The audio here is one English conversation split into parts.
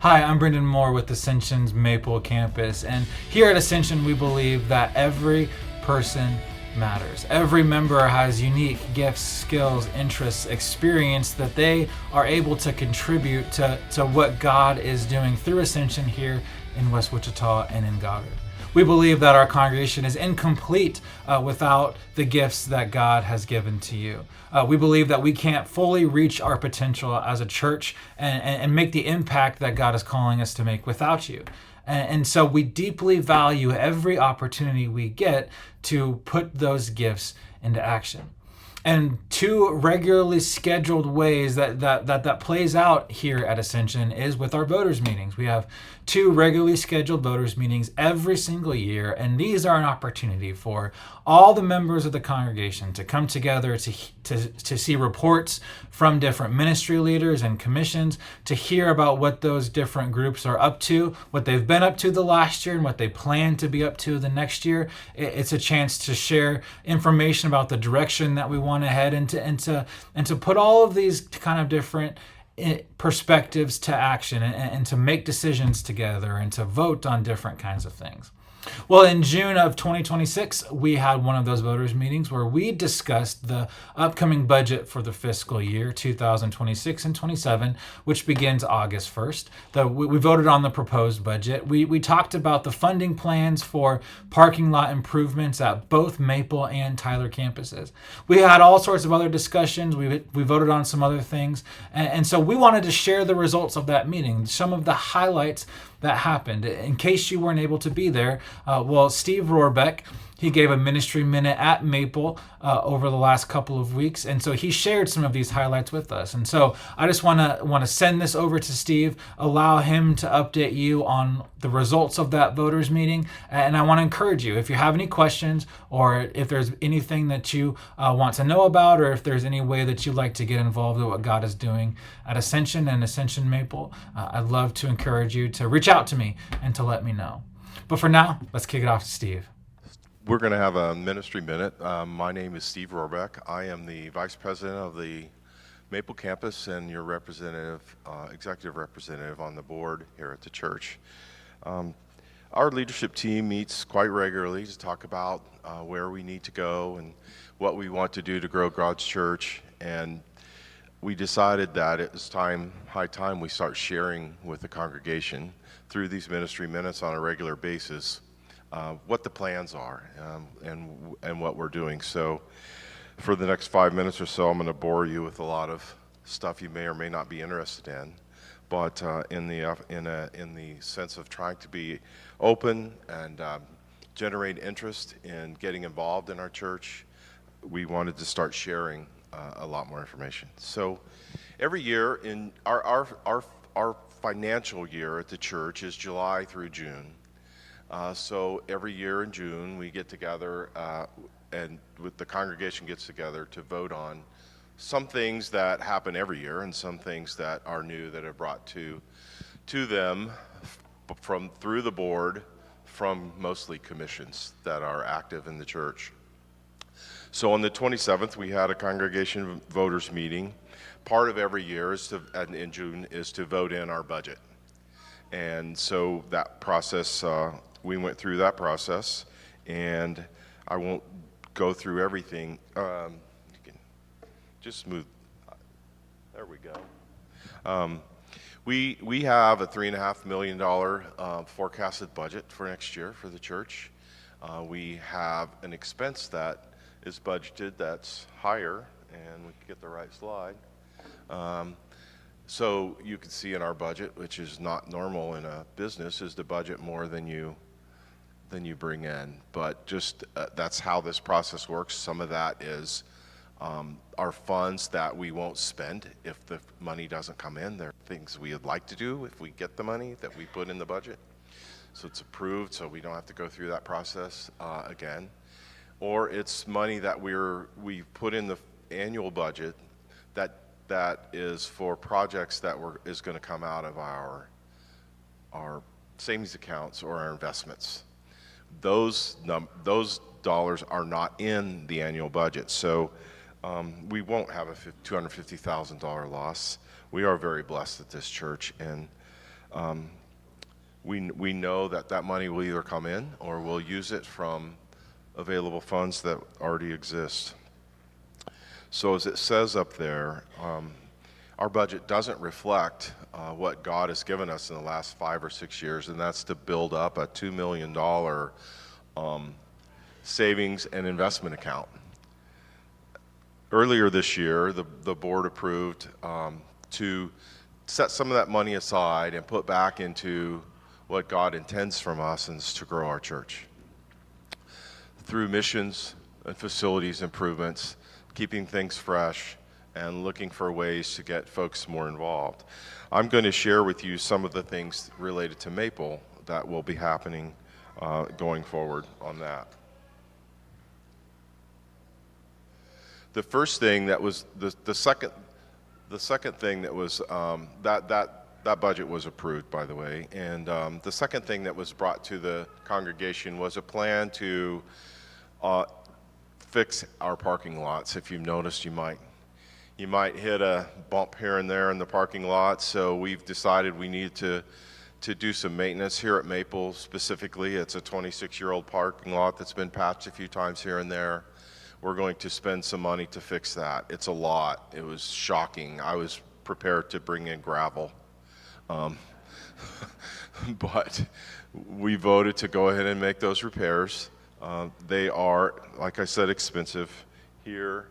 Hi, I'm Brendan Moore with Ascension's Maple Campus, and here at Ascension we believe that every person matters. Every member has unique gifts, skills, interests, experience that they are able to contribute to what God is doing through Ascension here in West Wichita and in Goddard. We believe that our congregation is incomplete without the gifts that God has given to you. We believe that we can't fully reach our potential as a church and make the impact that God is calling us to make without you. And so we deeply value every opportunity we get to put those gifts into action. And two regularly scheduled ways that plays out here at Ascension is with our voters meetings. We have two regularly scheduled voters meetings every single year, and these are an opportunity for all the members of the congregation to come together to see reports from different ministry leaders and commissions, to hear about what those different groups are up to, what they've been up to the last year and what they plan to be up to the next year. It's a chance to share information about the direction that we want to head and to put all of these kind of different perspectives to action and to make decisions together and to vote on different kinds of things. Well, in June of 2026, we had one of those voters meetings where we discussed the upcoming budget for the fiscal year 2026 and 27, which begins August 1st. We voted on the proposed budget. We talked about the funding plans for parking lot improvements at both Maple and Tyler campuses. We had all sorts of other discussions. We voted on some other things. And so we wanted to share the results of that meeting, some of the highlights that happened. In case you weren't able to be there, Steve Rorebeck, he gave a ministry minute at Maple over the last couple of weeks, and so he shared some of these highlights with us. And so I just want to send this over to Steve, allow him to update you on the results of that voters meeting, and I want to encourage you, if you have any questions or if there's anything that you want to know about, or if there's any way that you'd like to get involved with what God is doing at Ascension and Ascension Maple, I'd love to encourage you to reach out to me and to let me know. But for now, let's kick it off to Steve. We're going to have a ministry minute. My name is Steve Rorebeck. I am the vice president of the Maple campus and your executive representative on the board here at the church. Our leadership team meets quite regularly to talk about where we need to go and what we want to do to grow God's church. And we decided that it was high time we start sharing with the congregation through these ministry minutes on a regular basis what the plans are and what we're doing. So for the next 5 minutes or so, I'm going to bore you with a lot of stuff you may or may not be interested in. But in the sense of trying to be open and generate interest in getting involved in our church, we wanted to start sharing a lot more information. So every year in our financial year at the church is July through June. So every year in June we get together and with the congregation gets together to vote on some things that happen every year and some things that are new that are brought to them through the board from mostly commissions that are active in the church. So on the 27th we had a congregation voters meeting. Part of every year in June is to vote in our budget. And so that process, we went through that process, and I won't go through everything. You can just move. There we go. We have a $3.5 million forecasted budget for next year for the church. We have an expense that is budgeted that's higher, and we can get the right slide. So you can see in our budget, which is not normal in a business, is to budget more than you bring in. But just that's how this process works. Some of that is our funds that we won't spend if the money doesn't come in. There are things we would like to do if we get the money that we put in the budget. So it's approved, so we don't have to go through that process again. Or it's money that we put in the annual budget that is for projects that is going to come out of our savings accounts or our investments. Those dollars are not in the annual budget, so we won't have a $250,000 loss. We are very blessed at this church, and We know that that money will either come in or we'll use it from available funds that already exist. So as it says up there, our budget doesn't reflect what God has given us in the last 5 or 6 years, and that's to build up a $2 million savings and investment account. Earlier this year, the board approved to set some of that money aside and put back into what God intends from us, and is to grow our church through missions and facilities improvements, keeping things fresh, and looking for ways to get folks more involved. I'm going to share with you some of the things related to Maple that will be happening going forward on that. The first thing that was the second thing that was that budget was approved, by the way, and the second thing that was brought to the congregation was a plan to fix our parking lots. If you've noticed, you might hit a bump here and there in the parking lot. So we've decided we need to do some maintenance here at Maple. Specifically, it's a 26-year-old parking lot that's been patched a few times here and there. We're going to spend some money to fix that. It's a lot. It was shocking. I was prepared to bring in gravel. But we voted to go ahead and make those repairs. They are, like I said, expensive. Here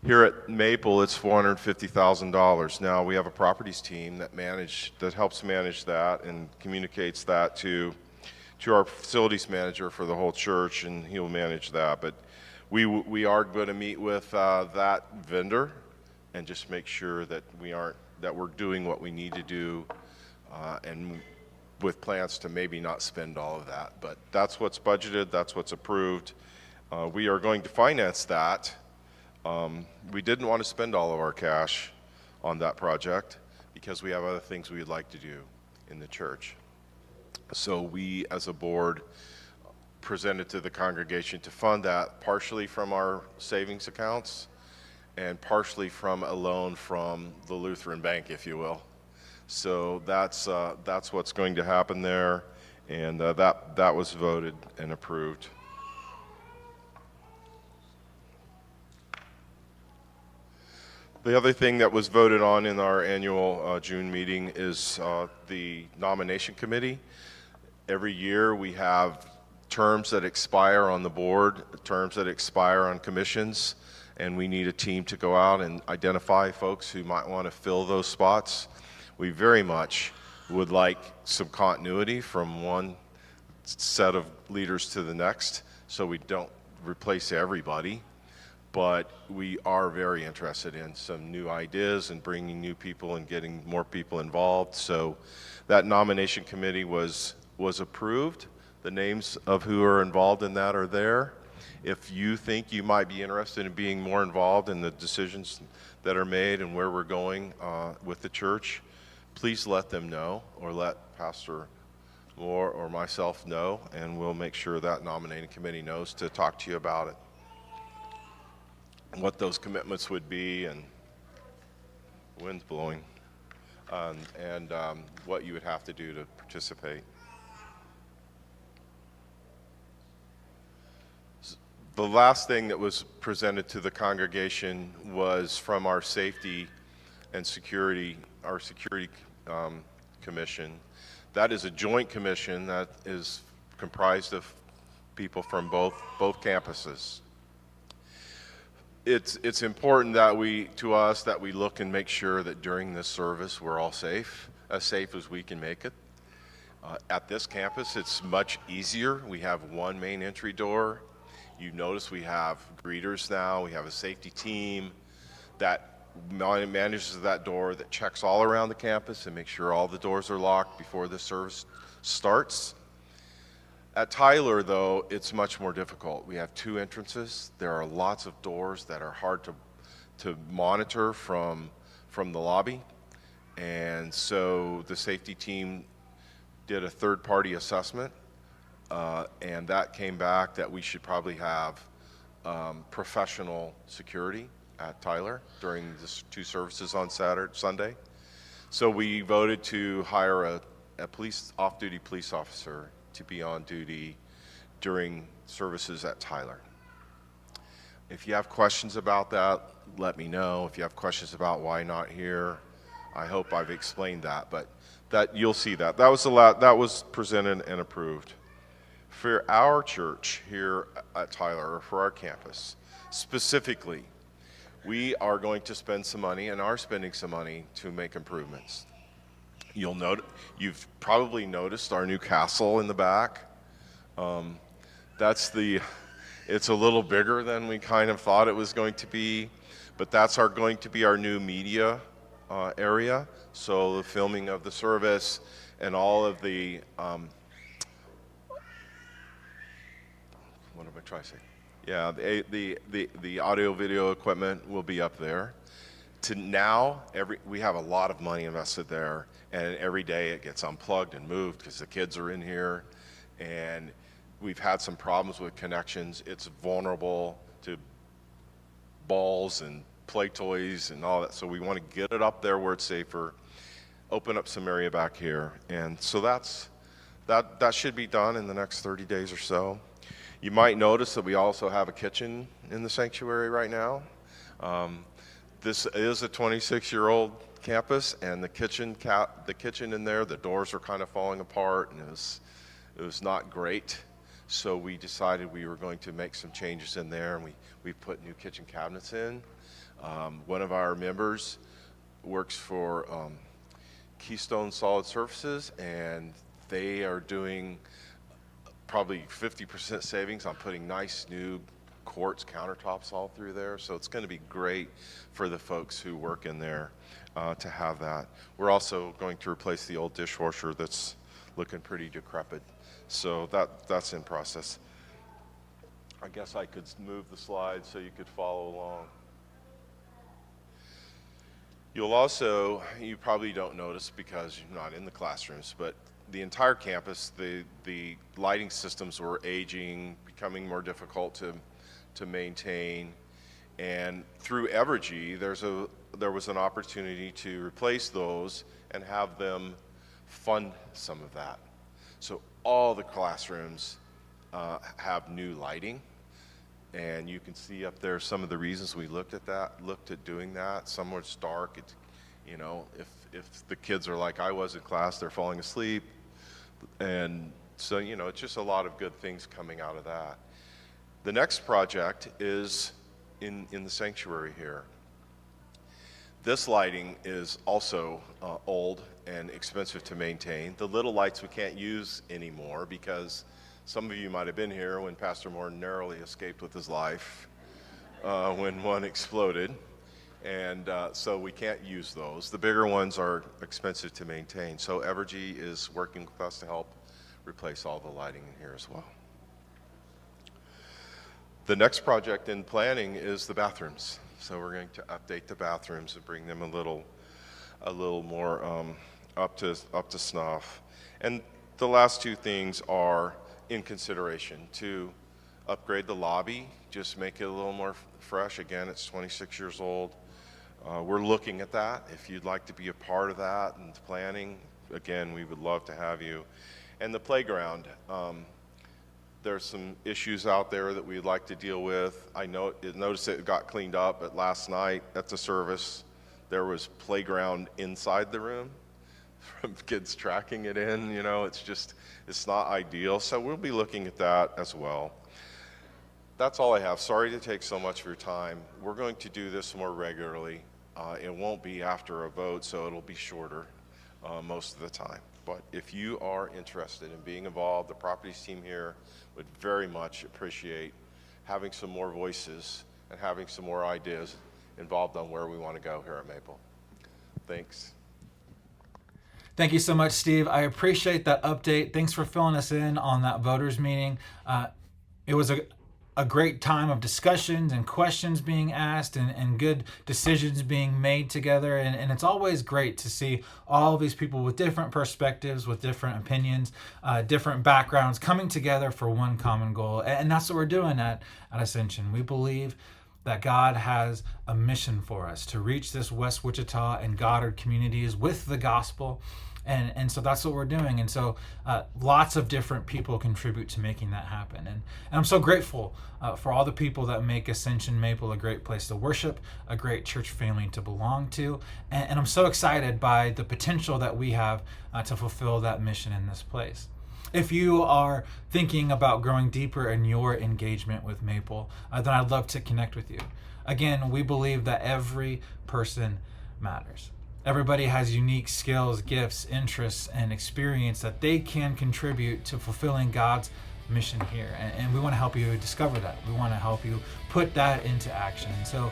at Maple, it's $450,000. Now we have a properties team that helps manage that and communicates that to our facilities manager for the whole church, and he'll manage that. But we are going to meet with that vendor and just make sure that we're doing what we need to do, and with plans to maybe not spend all of that. But that's what's budgeted, that's what's approved. We are going to finance that. We didn't want to spend all of our cash on that project because we have other things we'd like to do in the church. So we, as a board, presented to the congregation to fund that partially from our savings accounts and partially from a loan from the Lutheran Bank, if you will. So that's what's going to happen there, and that was voted and approved. The other thing that was voted on in our annual June meeting is the nomination committee. Every year we have terms that expire on the board, terms that expire on commissions, and we need a team to go out and identify folks who might want to fill those spots. We very much would like some continuity from one set of leaders to the next, so we don't replace everybody. But we are very interested in some new ideas and bringing new people and getting more people involved. So that nomination committee was approved. The names of who are involved in that are there. If you think you might be interested in being more involved in the decisions that are made and where we're going with the church, please let them know, or let Pastor Moore or myself know, and we'll make sure that nominating committee knows to talk to you about it, what those commitments would be, and wind's blowing, and what you would have to do to participate. The last thing that was presented to the congregation was from our safety and security, commission. That is a joint commission that is comprised of people from both campuses. It's important that we look and make sure that during this service we're all safe as we can make it. At this campus, it's much easier. We have one main entry door. You notice we have greeters now. We have a safety team that manages that door, that checks all around the campus and makes sure all the doors are locked before the service starts. At Tyler, though, it's much more difficult. We have two entrances. There are lots of doors that are hard to monitor from the lobby. And so the safety team did a third-party assessment, and that came back that we should probably have professional security at Tyler during the two services on Sunday. So we voted to hire off-duty police officer to be on duty during services at Tyler. If you have questions about that, let me know. If you have questions about why not here, I hope I've explained that. But that you'll see that. That was presented and approved. For our church here at Tyler, or for our campus, specifically, we are going to spend some money and are spending some money to make improvements. You've probably noticed our new castle in the back. It's a little bigger than we kind of thought it was going to be, but that's going to be our new media area. So the filming of the service and all of the, what am I trying to say? Yeah, the audio video equipment will be up there. To now, we have a lot of money invested there, and every day it gets unplugged and moved because the kids are in here, and we've had some problems with connections. It's vulnerable to balls and play toys and all that, so we want to get it up there where it's safer, open up some area back here, and so that should be done in the next 30 days or so. You might notice that we also have a kitchen in the sanctuary right now. This is a 26-year-old campus, and the kitchen in there, the doors are kind of falling apart, and it was not great. So we decided we were going to make some changes in there, and we put new kitchen cabinets in. One of our members works for Keystone Solid Surfaces, and they are doing probably 50% savings on putting nice new quartz countertops all through there. So it's going to be great for the folks who work in there to have that. We're also going to replace the old dishwasher that's looking pretty decrepit. So that's in process. I guess I could move the slides so you could follow along. You probably don't notice because you're not in the classrooms, but the entire campus, the lighting systems were aging, becoming more difficult to maintain. And through Evergy, there was an opportunity to replace those and have them fund some of that. So all the classrooms have new lighting, and you can see up there some of the reasons we looked at doing that. Some was dark. If the kids are like I was in class, they're falling asleep. And so, it's just a lot of good things coming out of that. The next project is in the sanctuary here. This lighting is also old and expensive to maintain. The little lights we can't use anymore because some of you might have been here when Pastor Moore narrowly escaped with his life when one exploded. And so we can't use those. The bigger ones are expensive to maintain. So Evergy is working with us to help replace all the lighting in here as well. The next project in planning is the bathrooms. So we're going to update the bathrooms and bring them a little more up to snuff. And the last two things are in consideration: to upgrade the lobby, just make it a little more fresh. Again, it's 26 years old. We're looking at that. If you'd like to be a part of that and planning, again, we would love to have you. And the playground, there's some issues out there that we'd like to deal with. I noticed it got cleaned up, but last night at the service, there was playground inside the room from kids tracking it in. It's not ideal. So we'll be looking at that as well. That's all I have. Sorry to take so much of your time. We're going to do this more regularly. It won't be after a vote, so it'll be shorter most of the time. But if you are interested in being involved, the properties team here would very much appreciate having some more voices and having some more ideas involved on where we want to go here at Maple. Thanks. Thank you so much, Steve. I appreciate that update. Thanks for filling us in on that voters meeting. It was a great time of discussions and questions being asked and good decisions being made together. And it's always great to see all of these people with different perspectives, with different opinions, different backgrounds coming together for one common goal. And that's what we're doing at Ascension. We believe that God has a mission for us to reach this West Wichita and Goddard communities with the gospel. And so that's what we're doing. And so lots of different people contribute to making that happen. And I'm so grateful for all the people that make Ascension Maple a great place to worship, a great church family to belong to. And I'm so excited by the potential that we have to fulfill that mission in this place. If you are thinking about growing deeper in your engagement with Maple, then I'd love to connect with you. Again, we believe that every person matters. Everybody has unique skills, gifts, interests, and experience that they can contribute to fulfilling God's mission here. And we want to help you discover that. We want to help you put that into action. So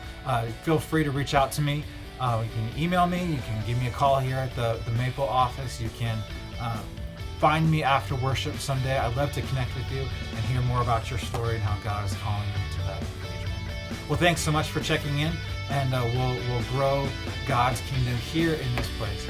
feel free to reach out to me. You can email me. You can give me a call here at the Maple office. You can find me after worship someday. I'd love to connect with you and hear more about your story and how God is calling you to that engagement. Well, thanks so much for checking in, and we'll grow God's kingdom here in this place.